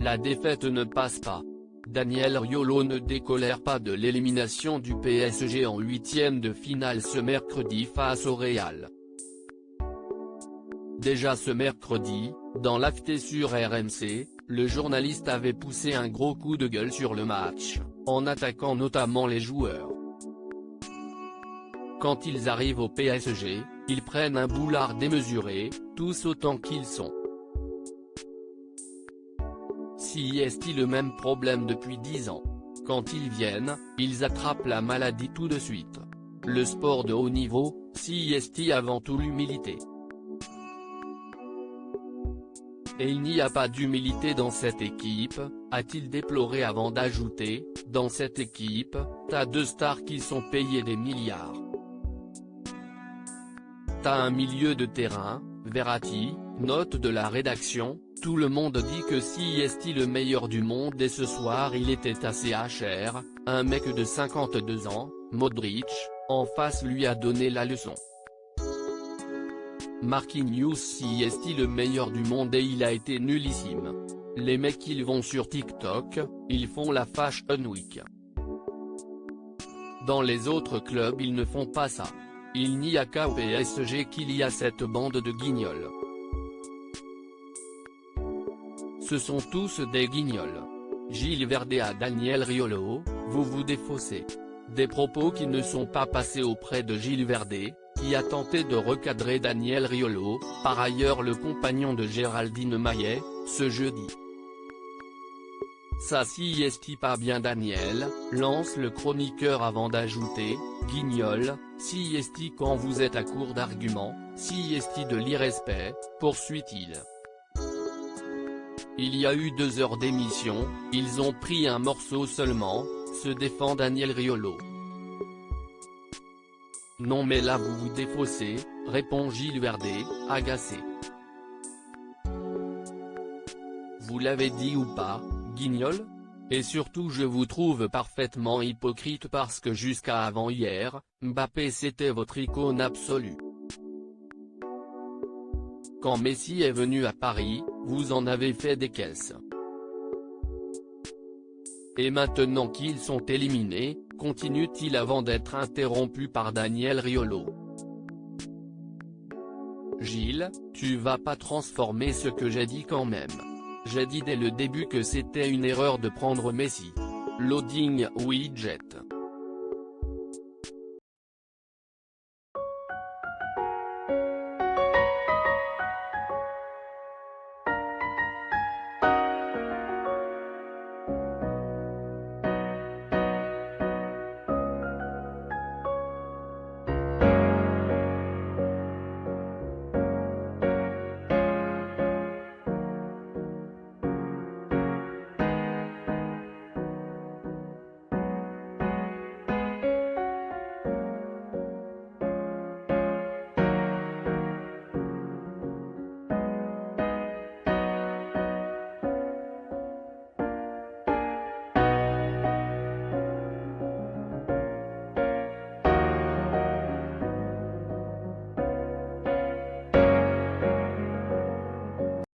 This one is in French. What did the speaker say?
La défaite ne passe pas. Daniel Riolo ne décolère pas de l'élimination du PSG en huitième de finale ce mercredi face au Real. Déjà ce mercredi, dans l'acté sur RMC, le journaliste avait poussé un gros coup de gueule sur le match, en attaquant notamment les joueurs. Quand ils arrivent au PSG, ils prennent un boulard démesuré, tous autant qu'ils sont. Si est-il le même problème depuis 10 ans. Quand ils viennent, ils attrapent la maladie tout de suite. Le sport de haut niveau, si est avant tout l'humilité. Et il n'y a pas d'humilité dans cette équipe, a-t-il déploré avant d'ajouter, dans cette équipe, t'as deux stars qui sont payées des milliards. T'as un milieu de terrain, Verratti, note de la rédaction, tout le monde dit que si est le meilleur du monde et ce soir il était assez HR, un mec de 52 ans, Modric, en face lui a donné la leçon. Marquinhos si est le meilleur du monde et il a été nullissime. Les mecs ils vont sur TikTok, ils font la Fashion Week. Dans les autres clubs ils ne font pas ça. Il n'y a qu'au PSG qu'il y a cette bande de guignols. Ce sont tous des guignols. Gilles Verdé à Daniel Riolo, vous vous défaussez. Des propos qui ne sont pas passés auprès de Gilles Verdé, qui a tenté de recadrer Daniel Riolo, par ailleurs le compagnon de Géraldine Maillet, ce jeudi. Ça si est pas bien Daniel, lance le chroniqueur avant d'ajouter, guignol, si est quand vous êtes à court d'arguments, si est de l'irrespect, poursuit-il. Il y a eu 2 heures d'émission, ils ont pris un morceau seulement, se défend Daniel Riolo. Non mais là vous vous défaussez, répond Gilles Verdé, agacé. Vous l'avez dit ou pas, guignol? Et surtout je vous trouve parfaitement hypocrite parce que jusqu'à avant hier, Mbappé c'était votre icône absolue. Quand Messi est venu à Paris, vous en avez fait des caisses. Et maintenant qu'ils sont éliminés, continue-t-il avant d'être interrompu par Daniel Riolo. Gilles, tu vas pas transformer ce que j'ai dit quand même. J'ai dit dès le début que c'était une erreur de prendre Messi. Loading widget.